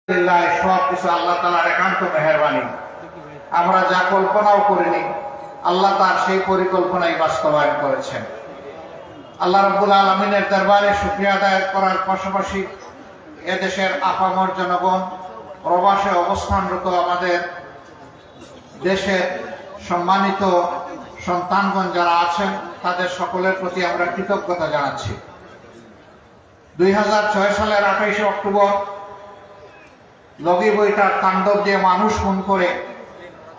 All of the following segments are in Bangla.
সবকিছু আল্লাহ তাআলার একান্ত মেহেরবানি। আমরা যা কল্পনাও করিনি আল্লাহ তার সেই পরিকল্পনাই বাস্তবায়ন করেছেন। আল্লাহ রাব্বুল আলামিনের দরবারে শুকরিয়া আদায় করার পাশাপাশি এদেশের আপামর জনগণ, প্রবাসে অবস্থানরত আমাদের দেশের সম্মানিত সন্তানগণ যারা আছেন তাদের সকলের প্রতি আমরা কৃতজ্ঞতা জানাচ্ছি। 2006 সালের 28 অক্টোবর লগি বইটার তাণ্ডব দিয়ে মানুষ খুন করে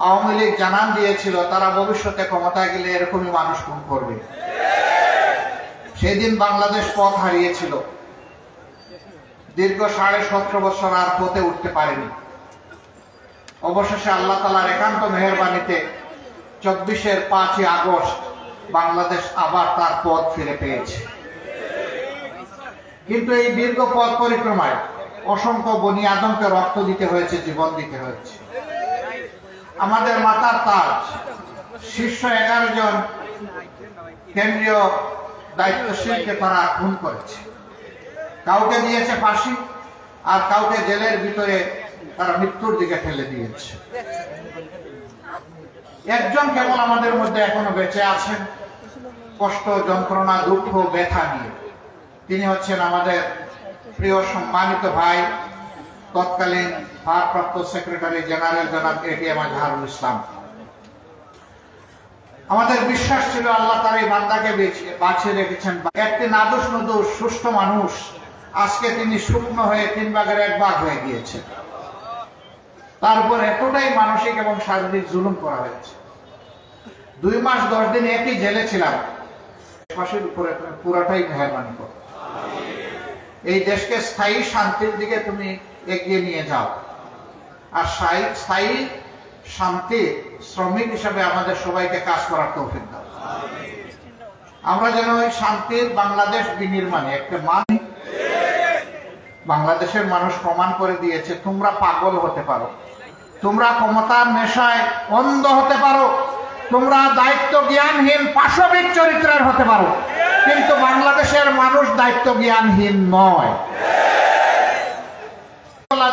আওয়ামী লীগ জানান দিয়েছিল তারা ভবিষ্যতে ক্ষমতায় গেলে এরকমই মানুষ খুন করবে। সেই দিন বাংলাদেশ পথ হারিয়েছিল, দীর্ঘ 17.5 বছর আর পথে উঠতে পারেনি। অবশেষে আল্লাহ তাআলার একান্ত মেহেরবানিতে 24-এর 5ই আগস্ট বাংলাদেশ আবার তার পথ ফিরে পেয়েছে। কিন্তু এই দীর্ঘ পথ পরিক্রমায় অসংখ্য বনি আদমকে রক্ত দিতে হয়েছে, জীবন দিতে হয়েছে। আমাদের মাথার তাজ শীর্ষ 11 জন কেন্দ্রীয় দায়িত্বশীলকে তারা খুন করেছে। কাউকে দিয়েছে ফাঁসি, আর কাউকে জেলের ভিতরে তারা মৃত্যুর দিকে ঠেলে দিয়েছে। একজন কেবল আমাদের মধ্যে এখনো বেঁচে আছেন কষ্ট, যন্ত্রণা, দুঃখ, ব্যথা নিয়ে। তিনি হচ্ছেন আমাদের প্রিয় সম্মানিত ভাই, তৎকালীন ভারপ্রাপ্ত সেক্রেটারি জেনারেল জনাব এটিএম আজহারুল ইসলাম। আমাদের বিশ্বাস ছিল আল্লাহ তার এই বান্দাকে বাঁচিয়ে রেখেছেন। একটি নাদুস নুদুস সুস্থ মানুষ, আজকে তিনি শুকনো হয়ে 3 ভাগের 1 ভাগ হয়ে গিয়েছে। তারপর এতটাই মানসিক এবং শারীরিক জুলুম করা হয়েছে। 2 মাস 10 দিন একই জেলে ছিলাম। পাশের উপরে পুরাটাই মেহেরবানি করো। এই দেশকে স্থায়ী শান্তির দিকে তুমি এগিয়ে নিয়ে যাও, আর স্থায়ী শান্তি শ্রমিক হিসাবে আমাদের সবাইকে কাজ করার তৌফিক দাও। আমরা যেন ওই শান্তির বাংলাদেশ বিনির্মাণে একটা বাংলাদেশের মানুষ প্রমাণ করে দিয়েছে তোমরা পাগল হতে পারো, তোমরা ক্ষমতার নেশায় অন্ধ হতে পারো, তোমরা দায়িত্ব জ্ঞানহীন পাশবিক চরিত্রের হতে পারো, কিন্তু বাংলাদেশের মানুষ দায়িত্ব জ্ঞানহীন নয়।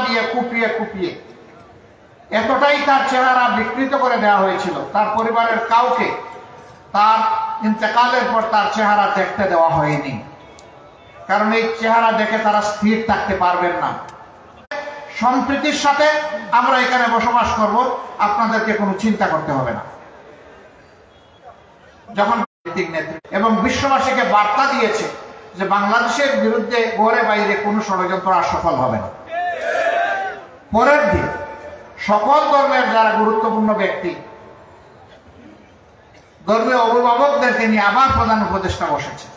দিয়ে কুপিয়ে কুপিয়ে এতটাই তার চেহারা বিকৃত করে দেওয়া হয়েছিল, তার পরিবারের কাউকে তার ইন্তেকালের পর তার চেহারা দেখতে দেওয়া হয়নি, কারণ এই চেহারা দেখে তারা স্থির থাকতে পারবেন না। সম্প্রীতির সাথে আমরা এখানে বসবাস করব, আপনাদেরকে কোনো চিন্তা করতে হবে না। যখন এবং বিশ্ববাসীকে বার্তা দিয়েছে যে বাংলাদেশের বিরুদ্ধে ঘরে বাইরে কোনো ষড়যন্ত্র আর সফল হবে না। পরের দিন সকল ধর্মের যারা গুরুত্বপূর্ণ ব্যক্তি, ধর্মীয় অভিভাবকদেরকে নিয়ে আবার প্রধান উপদেষ্টা বসেছে।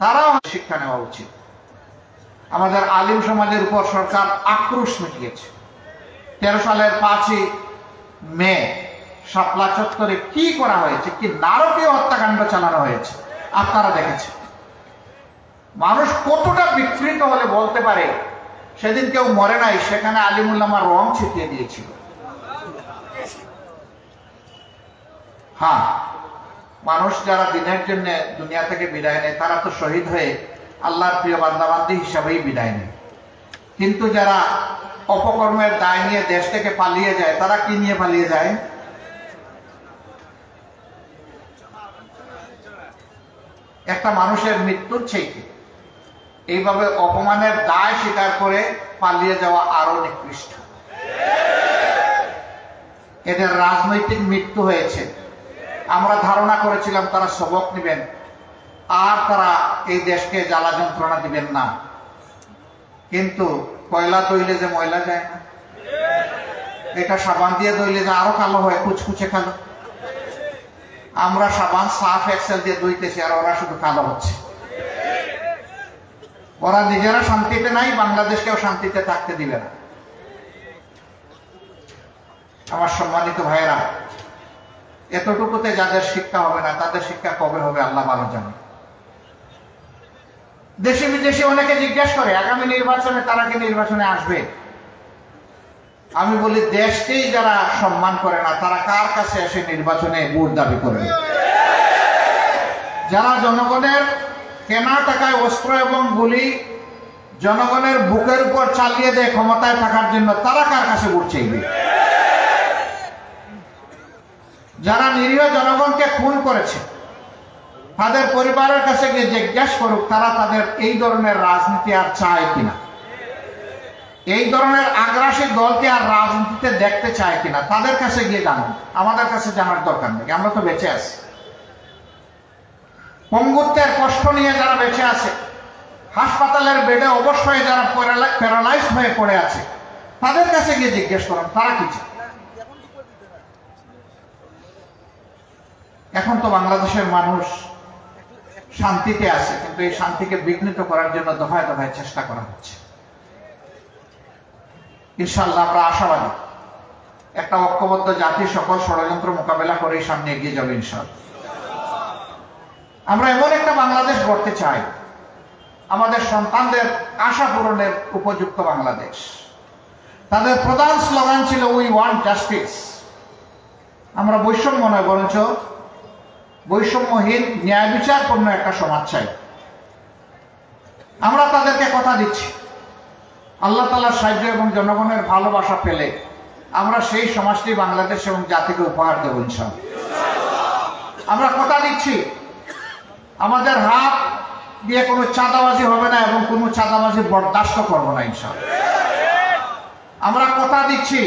তারাও শিক্ষা নেওয়া উচিত। আমাদের আলিম সমাজের উপর সরকার আক্রোশ মিটিয়েছে। 13 সালের 5ই মে শাপলা চত্বরে কি করা হয়েছে, কি নারকীয় হত্যাকাণ্ড চালানো হয়েছে আপনারা দেখেছেন। মানুষ কতটা বিকৃত হলে বলতে পারে সেদিন কেউ মরে নাই, সেখানে আলিমুল্লামার রং ছিটিয়ে দিয়েছিল। হ্যাঁ, মানুষ যারা দিনের জন্য দুনিয়া থেকে বিদায় নেয় তারা তো শহীদ হয়ে আল্লাহর প্রিয় বান্দাবান্দি হিসাবেই বিদায় নেয়, কিন্তু যারা অপকর্মের দায় নিয়ে দেশ থেকে পালিয়ে যায় তারা কি নিয়ে পালিয়ে যায়? একটা মানুষের মৃত্যুর চাইতে এইভাবে অপমানের দায় স্বীকার করে পালিয়ে যাওয়া আরো নিকৃষ্ট। এদের রাজনৈতিক মৃত্যু হয়েছে। আমরা ধারণা করেছিলাম তারা সবক নেবেন আর তারা এই দেশকে জ্বালা যন্ত্রণা দিবেন না, কিন্তু কয়লা তৈলে যে ময়লা যায় না, এটা সাবান দিয়ে ধুইলে যে আরো কালো হয়, কুচকুচে কালো। আমরা সাবান সার্ফ এক্সেল দিয়ে ধুইতেছি আর ওরা শুধু কালো হচ্ছে। ওরা নিজেরা শান্তিতে নাই, বাংলাদেশকেও শান্তিতে থাকতে দিবে না। আমার সম্মানিত ভাইয়েরা, এতটুকুতে যাদের শিক্ষা হবে না তাদের শিক্ষা কবে হবে আল্লাহ ভালো জানে। দেশে বিদেশে অনেকে জিজ্ঞেস করে আগামী নির্বাচনে তারা কি নির্বাচনে আসবে। আমি বলি দেশকেই যারা সম্মান করে না তারা কার কাছে এসে নির্বাচনে ভোট দাবি করবে? যারা জনগণের কেনা টাকায় অস্ত্র এবং গুলি জনগণের বুকের উপর চালিয়ে দেয় ক্ষমতায় থাকার জন্য, তারা কার কাছে ভোট চাইবে? যারা নিরীহ জনগণকে খুন করেছে তাদের পরিবারের কাছে গিয়ে জিজ্ঞাসা করুক তারা তাদের এই ধরনের রাজনীতি আর চায় কিনা, এই ধরনের আগ্রাসী দলকে আর রাজনীতিতে দেখতে চায় কিনা। তাদের কাছে গিয়ে জানুন, আমাদের কাছে জানার দরকার নেই, আমরা তো বেঁচে আছি। পঙ্গুত্বের কষ্ট নিয়ে যারা বেঁচে আছে, হাসপাতালের বেডে অবশ্যই যারা প্যারালাইজ হয়ে পড়ে আছে, তাদের কাছে গিয়ে জিজ্ঞেস করুন তারা কি চায়। এখন তো বাংলাদেশের মানুষ শান্তিতে আছে, কিন্তু এই শান্তিকে বিঘ্নিত করার জন্য দফায় দফায় চেষ্টা করা হচ্ছে। ইনশাআল্লাহ আমরা আশাবাদী একটা ঐক্যবদ্ধ জাতি সকল ষড়যন্ত্র মোকাবেলা করে সামনে এগিয়ে যাবে ইনশাআল্লাহ। আমরা এমন একটা বাংলাদেশ গড়তে চাই, আমাদের সন্তানদের আশা পূরণের উপযুক্ত বাংলাদেশ। তাদের প্রধান স্লোগান ছিল উই ওয়ান্ট জাস্টিস। আমরা বৈষম্য নয়, বরঞ্চ বৈষম্যহীন ন্যায় বিচারপূর্ণ একটা সমাজ চাই। আমরা তাদেরকে কথা দিচ্ছি, আল্লাহ তাআলার সাহায্য এবং জনগণের ভালোবাসা পেলে আমরা সেই সমাজটি বাংলাদেশ এবং জাতিকে উপহার দেব ইনশাআল্লাহ। আমরা কথা দিচ্ছি আমাদের হাত দিয়ে কোনো চাঁদাবাজি হবে না এবং কোনো চাঁদাবাজি বরদাস্ত করব না ইনশাআল্লাহ। আমরা কথা দিচ্ছি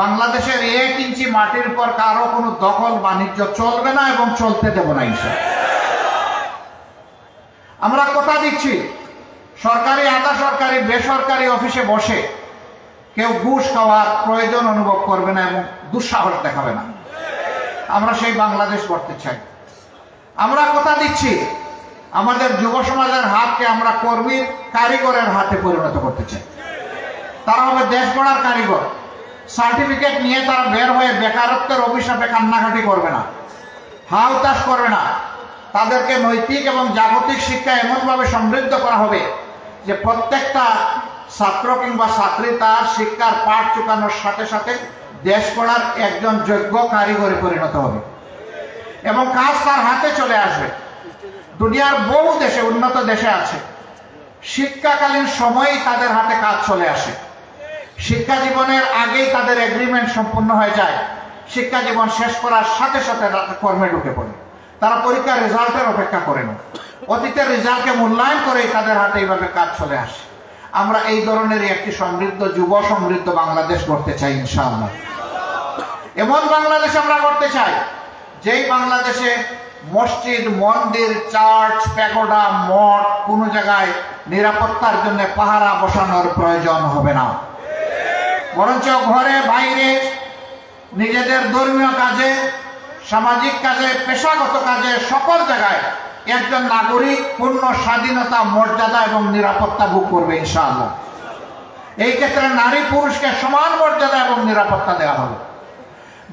বাংলাদেশের 1 ইঞ্চি মাটির উপর কারো কোনো দখল বাণিজ্য চলবে না এবং চলতে দেব না ইনশাআল্লাহ। আমরা কথা দিচ্ছি সরকারি, আধা সরকারি, বেসরকারি অফিসে বসে কেউ ঘুষ খাওয়ার প্রয়োজন অনুভব করবে না এবং দুঃসাহস দেখাবে না। আমরা সেই বাংলাদেশ করতে চাই। আমরা কথা দিচ্ছি আমাদের যুব সমাজের হাতকে আমরা কর্মীর কারিগরের হাতে পরিণত করতে চাই। তারা হবে দেশ গড়ার কারিগর। সার্টিফিকেট নিয়ে তারা বের হয়ে বেকারত্বের অভিশাপে কান্নাকাটি করবে না, হাউতাশ করবে না। তাদেরকে নৈতিক এবং জাগতিক শিক্ষা এমনভাবে সমৃদ্ধ করা হবে যে প্রত্যেকটা ছাত্র কিংবা ছাত্রী তার শিক্ষার পাঠ চুকানোর সাথে সাথে দেশ গড়ার একজন যোগ্য কারিগরে পরিণত হবে এবং কাজ তার হাতে চলে আসবে। দুনিয়ার বহু দেশে, উন্নত দেশে আছে, শিক্ষাকালীন সময়েই তাদের হাতে কাজ চলে আসে। শিক্ষা জীবনের আগেই তাদের এগ্রিমেন্ট সম্পূর্ণ হয়ে যায়। শিক্ষা জীবন শেষ করার সাথে সাথে কর্মে ঢুকে পড়ে। তারা পরীক্ষার রেজাল্টের অপেক্ষা করে না, অতীতের রেজাল্টকে মূল্যায়ন করেই তাদের হাতে এইভাবে কাজ চলে আসে। আমরা এই ধরনের একটি সমৃদ্ধ, যুব সমৃদ্ধ বাংলাদেশ করতে চাই ইনশাআল্লাহ। এমন বাংলাদেশ আমরা করতে চাই যেই বাংলাদেশে মসজিদ, মন্দির, চার্চ, প্যাগোডা, মঠ কোনো জায়গায় নিরাপত্তার জন্য পাহারা বসানোর প্রয়োজন হবে না, বরঞ্চ ঘরে বাইরে নিজেদের ধর্মীয় কাজে, সামাজিক কাজে, পেশাগত কাজে সকল জায়গায় একজন নাগরিক পূর্ণ স্বাধীনতা, মর্যাদা এবং নিরাপত্তা ভোগ করবে ইনশাআল্লাহ। এই ক্ষেত্রে নারী পুরুষকে সমান মর্যাদা এবং নিরাপত্তা দেওয়া হবে।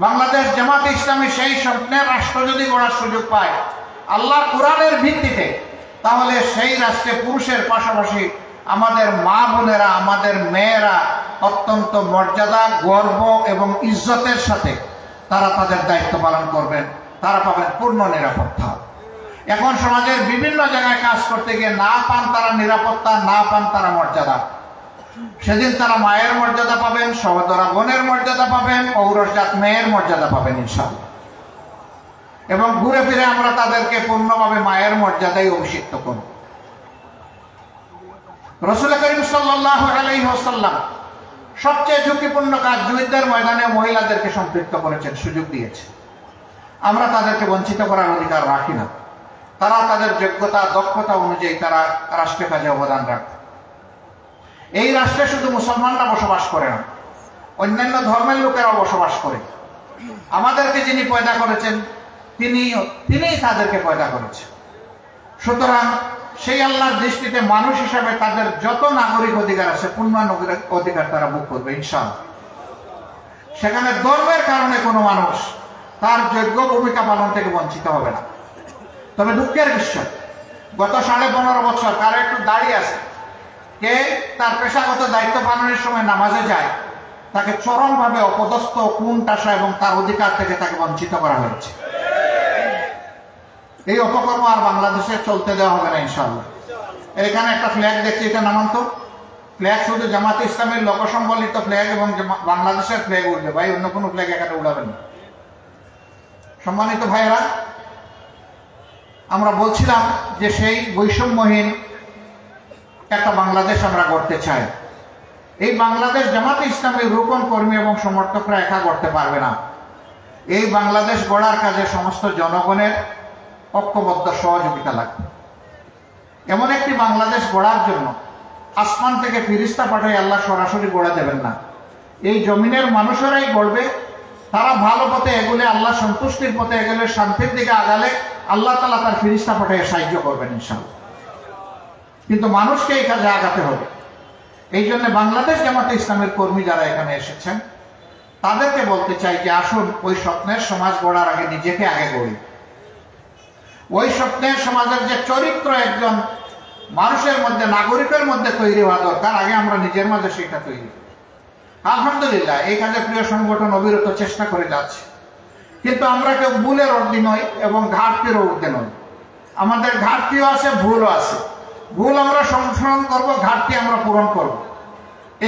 বাংলাদেশ জামাতে ইসলামী সেই স্বপ্নের রাষ্ট্র যদি গড়ার সুযোগ পায় আল্লাহর কোরআনের ভিত্তিতে, তাহলে সেই রাষ্ট্রে পুরুষের পাশাপাশি আমাদের মা বোনেরা, আমাদের মেয়েরা অত্যন্ত মর্যাদা, গর্ব এবং ইজ্জতের সাথে তারা তাদের দায়িত্ব পালন করবেন। তারা পাবেন পূর্ণ নিরাপত্তা। এখন সমাজের বিভিন্ন জায়গায় কাজ করতে গিয়ে না পান তারা নিরাপত্তা, না পান তারা মর্যাদা। সেদিন তারা মায়ের মর্যাদা পাবেন, সহোদরা বোনের মর্যাদা পাবেন, ঔরসজাত মেয়ের মর্যাদা পাবেন ইনশাআল্লাহ। এবং ঘুরে ফিরে আমরা তাদেরকে পূর্ণভাবে মায়ের মর্যাদায় অভিষিক্ত করব। রাসূল করিম সাল্লাল্লাহু আলাইহি ওয়াসাল্লাম সবচেয়ে ঝুঁকিপূর্ণ কাজ যুদ্ধের ময়দানে মহিলাদেরকে সম্পৃক্ত করেছেন, সুযোগ দিয়েছে। আমরা তাদেরকে বঞ্চিত করার অধিকার রাখি না। তারা তাদের যোগ্যতা, দক্ষতা অনুযায়ী তারা রাষ্ট্রের কাজে অবদান রাখে। এই রাষ্ট্রে শুধু মুসলমানরা বসবাস করে না, অন্যান্য ধর্মের লোকেরাও বসবাস করে। আমাদেরকে যিনি পয়দা করেছেন তিনিই তাদেরকে পয়দা করেছেন। সুতরাং সেই আল্লাহর দৃষ্টিতে মানুষ হিসাবে তাদের যত নাগরিক অধিকার আছে পূর্ণ নাগরিক অধিকার তারা ভোগ করবে ইনশাআল্লাহ। সেখানে ধর্মের কারণে কোনো মানুষ তার যোগ্য ভূমিকা পালন থেকে বঞ্চিত হবে না। তবে দুঃখের বিষয়, গত 15.5 বছর কারো একটু দাঁড়িয়ে আছে, কে তার পেশাগত দায়িত্ব পালনের সময় নামাজে যায়, তাকে চরমভাবে অপদস্থ, কুণ্ঠাসা এবং তার অধিকার থেকে তাকে বঞ্চিত করা হয়েছে। এই অপকর্ম আর বাংলাদেশে চলতে দেওয়া হবে না ইনশাআল্লাহ। এখানে একটা ফ্ল্যাগ দেখছি, এটা নামান তো। ফ্ল্যাগ শুধু জামাতে ইসলামের লোকসম্বলিত ফ্ল্যাগ এবং বাংলাদেশের ফ্ল্যাগ উঠবে ভাই, অন্য কোনো ফ্ল্যাগ এখানে উড়াবেন না। সম্মানিত ভাইয়েরা, আমরা বলছিলাম যে সেই বৈষম্যহীন একটা বাংলাদেশ আমরা গড়তে চাই। এই বাংলাদেশ জামাতে ইসলামের রুকন কর্মী এবং সমর্থকরা একা গড়তে পারবে না। এই বাংলাদেশ গড়ার কাজে সমস্ত জনগণের ঐক্যবদ্ধ সহযোগিতা লাগবে। এমন একটি বাংলাদেশ গড়ার জন্য আসমান থেকে ফিরিস্তা পাঠাই আল্লাহ সরাসরি গড়ে দেবেন না। এই জমিনের মানুষেরাই গড়বে। তারা ভালো পথে এগুলে, আল্লাহ সন্তুষ্টির পথে এগুলে, শান্তির দিকে আগালে আল্লাহ তাআলা তার ফিরিস্তা পাঠিয়ে সাহায্য করবেন ইনশাআল্লাহ। কিন্তু মানুষকে এই কাজে আগাতে হবে। এই জন্য বাংলাদেশ জামাতে ইসলামের কর্মী যারা এখানে এসেছেন তাদেরকে বলতে চাই যে আসুন ওই স্বপ্নের সমাজ গড়ার আগে নিজেকে আগে গড়ি। ওই স্বপ্নের সমাজের যে চরিত্র একজন মানুষের মধ্যে, নাগরিকের মধ্যে তৈরি হওয়া দরকার, আগে আমরা নিজের মাঝে সেটা তৈরি। আলহামদুলিল্লাহ এই কাজে প্রিয় সংগঠন অবিরত চেষ্টা করে যাচ্ছে, কিন্তু আমরা কেউ ভুলের ঊর্ধ্বে নই এবং ঘাটতিরও ঊর্ধ্বে নই। আমাদের ঘাটতিও আছে, ভুলও আছে। ভুল আমরা সংশোধন করব, ঘাটতি আমরা পূরণ করব।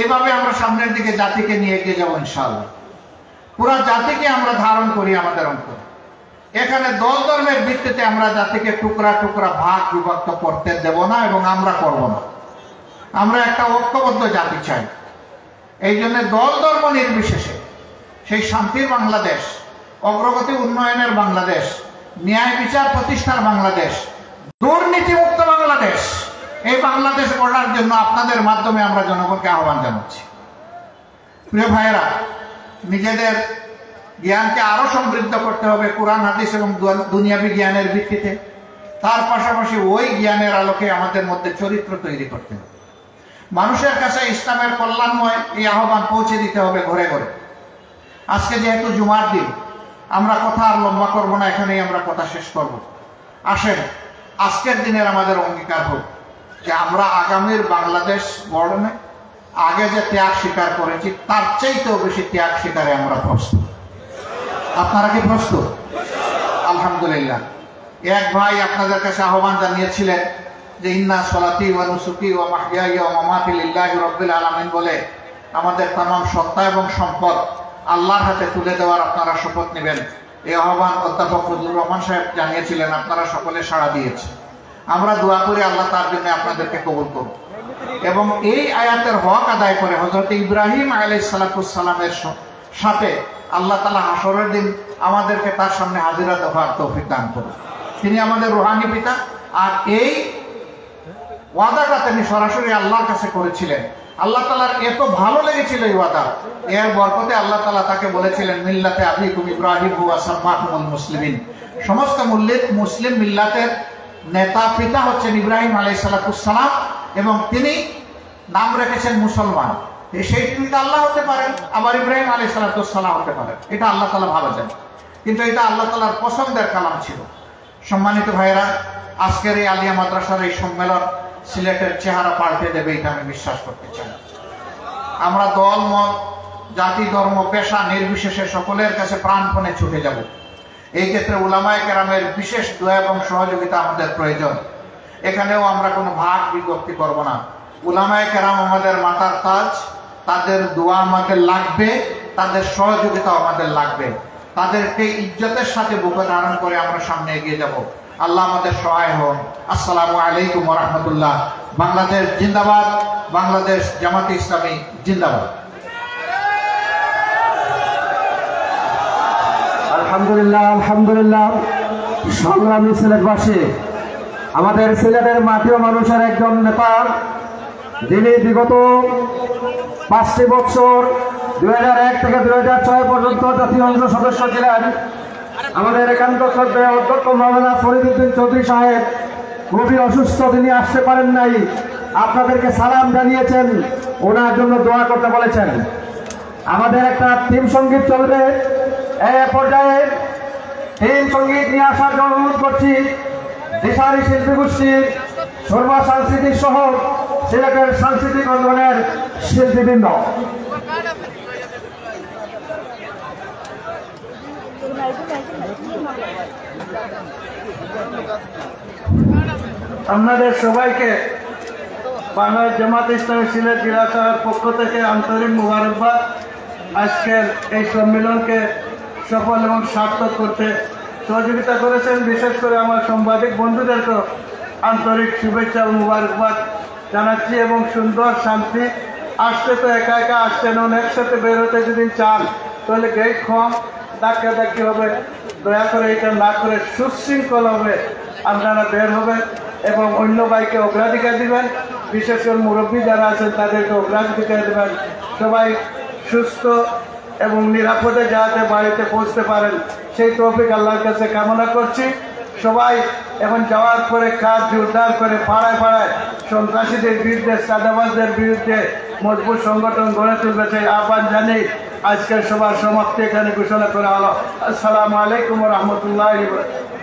এইভাবে আমরা সামনের দিকে জাতিকে নিয়ে এগিয়ে যাবো ইনশাআল্লাহ। পুরা জাতিকে আমরা ধারণ করি আমাদের অন্তরে। এখানে দল ধর্মের ভিত্তিতে আমরা জাতিকে টুকরা টুকরা ভাগ বিভক্ত করতে দেব না এবং আমরা করব না। আমরা একটা ঐক্যবদ্ধ জাতি চাই। এই জন্য দল ধর্ম নির্বিশেষে সেই শান্তির বাংলাদেশ, অগ্রগতি উন্নয়নের বাংলাদেশ, ন্যায় বিচার প্রতিষ্ঠার বাংলাদেশ, দুর্নীতিমুক্ত বাংলাদেশ, এই বাংলাদেশ গড়ার জন্য আপনাদের মাধ্যমে আমরা জনগণকে আহ্বান জানাচ্ছি। প্রিয় ভাইয়েরা, নিজেদের জ্ঞানকে আরো সমৃদ্ধ করতে হবে কোরআন হাদিস এবং দুনিয়াবি জ্ঞানের ভিত্তিতে। তার পাশাপাশি ওই জ্ঞানের আলোকে আমাদের মধ্যে চরিত্র তৈরি করতে হবে। মানুষের কাছে ইসলামের কল্যাণময় এই আহ্বান পৌঁছে দিতে হবে ঘরে ঘরে। আজকে যেহেতু জুমার দিন, আমরা কথা আর লম্বা করব না, এখানেই আমরা কথা শেষ করব। আসেন আজকের দিনের আমাদের অঙ্গীকার হোক যে আমরা আগামীর বাংলাদেশ গড়নে আগে যে ত্যাগ স্বীকার করেছি তার চাইতেও বেশি ত্যাগ স্বীকারে আমরা প্রস্তুত। আপনারা কি প্রস্তুত? আলহামদুলিল্লাহ। এক ভাই আপনাদের কাছে আহ্বান জানিয়েছিলেন যে ইন্না সলাতি ওয়া নুসুকি ওয়া মাহইয়ায়া ওয়া মামাতি লিল্লাহি রাব্বিল আলামিন বলে আমাদের तमाम সত্তা এবং সম্পদ আল্লাহর হাতে তুলে দেওয়ার আপনারা শপথ নেবেন। এই আহ্বান অধ্যাপক ফজলুর রহমান সাহেব জানিয়েছিলেন, আপনারা সকলে সাড়া দিয়েছেন। আমরা দোয়া করি আল্লাহ তার জন্য আপনাদেরকে কবুল করুন এবং এই আয়াতের হক আদায় করে হযরত ইব্রাহিম আলাইহিস সালামের সাথে আল্লাহ তাআলা হাসরের দিন আমাদেরকে তার সামনে হাজিরা দেওয়ার তৌফিক দান করুন। তিনি আমাদের রূহানি পিতা। আর এই ওয়াদাটা তিনি সরাসরি আল্লাহর কাছে করেছিলেন। আল্লাহ তাআলার এত ভালো লেগেছিল এই ওয়াদা, এর বরকতে আল্লাহ তাআলা তাকে বলেছিলেন মিল্লাতে আবিকুম ইব্রাহিম হুয়া সাম্মাকুমুল মুসলিমিন। সমস্ত মুসলিম মিল্লাতের নেতা পিতা হচ্ছেন ইব্রাহিম আলাইহিস সালাম এবং তিনি নাম রেখেছেন মুসলমান। সেই পিতা আল্লাহ হতে পারেন, আবার ইব্রাহিম আলাইহিস সালাম হতে পারেন, এটা আল্লাহ তাআলা ভালো জানেন, কিন্তু এটা আল্লাহ তাআলার পছন্দের কালাম ছিল। সম্মানিত ভাইয়েরা, আজকের এই আলিয়া মাদ্রাসার এই সম্মেলন সিলেটের চেহারা পাল্টে দেবে এটা আমি বিশ্বাস করতে চাই। আমরা দল মত, জাতি, ধর্ম, পেশা নির্বিশেষে সকলের কাছে প্রাণপণে ছুটে যাব। এই ক্ষেত্রে উলামায়ে কেরামের বিশেষ দোয়া এবং সহযোগিতা আমাদের প্রয়োজন। এখানেও আমরা কোনো ভাগ বিভক্তি করব না। উলামায়ে কেরাম আমাদের মাথার তাজ, তাদের দোয়া আমাদের লাগবে, তাদের সহযোগিতা আমাদের লাগবে। তাদেরকে ইজ্জতের সাথে বুকে ধারণ করে আমরা সামনে এগিয়ে যাব। আল্লাহ আমাদের সহায় হন। আসসালামু আলাইকুম ওয়া রাহমাতুল্লাহ। বাংলাদেশ জিন্দাবাদ, বাংলাদেশ জামাতে ইসলামী জিন্দাবাদ। আলহামদুলিল্লাহ, আলহামদুলিল্লাহ। সংগ্রামী সিলেটবাসী, আমাদের সিলেটের মাটিও মানুষের একজন নেতা, যিনি বিগত 5টি বছর 2001 থেকে 2006 পর্যন্ত জাতীয় সংসদ সদস্য ছিলেন। আমাদের একান্ত শ্রদ্ধেয় অধ্যক্ষ মাওলানা ফরিদউদ্দিন চৌধুরী সাহেব খুবই অসুস্থ, তিনি আসতে পারেন নাই। আপনাদেরকে সালাম জানিয়েছেন, ওনার জন্য দোয়া করতে বলেছেন। আমাদের একটা থিম সঙ্গীত চলবে, এই পর্যায়ে থিম সঙ্গীত নিয়ে আসার জন্য অনুরোধ করছি দিশারি শিল্পী গোষ্ঠীর সর্ব সাংস্কৃতিক সহ সিলেটের সাংস্কৃতিক আন্দোলনের শিল্পীবৃন্দ। আপনাদের সবাইকে বাংলাদেশ জামাত ইসলামী সিলেট জেলা শাখার পক্ষ থেকে আন্তরিক মুবারকবাদ। আজকের এই সম্মেলনকে সফল এবং সার্থক করতে সহযোগিতা করেছেন, বিশেষ করে আমার সাংবাদিক বন্ধুদেরকে আন্তরিক শুভেচ্ছা ও মুবারকবাদ জানাচ্ছি। এবং সুন্দর শান্তি আসতে তো একা একা আসছেন, একসাথে বেরোতে যদি চান তাহলে গেট কম ধাক্কি হবে, দয়া করে এটা না করে সুশৃঙ্খল হবে আপনারা বের হবেন এবং অন্য বাইকে অগ্রাধিকার দিবেন, বিশেষ করে মুরব্বী যারা আছেন তাদেরকে অগ্রাধিকার দেবেন। সবাই সুস্থ এবং নিরাপদে যাতে বাড়িতে পৌঁছতে পারেন সেই তৌফিক আল্লাহর কাছে কামনা করছি। সবাই এখন যাওয়ার পরে কাজ জোরদার করে পাড়ায় পাড়ায় সন্ত্রাসীদের বিরুদ্ধে, চাঁদাবাজদের বিরুদ্ধে মজবুত সংগঠন গড়ে তুলবে সেই আহ্বান জানিয়ে আজকের সবার সমাপ্তি এখানে ঘোষণা করা হলো। আসসালামু আলাইকুম ওয়া রাহমাতুল্লাহি ওয়া বারাকাতুহু।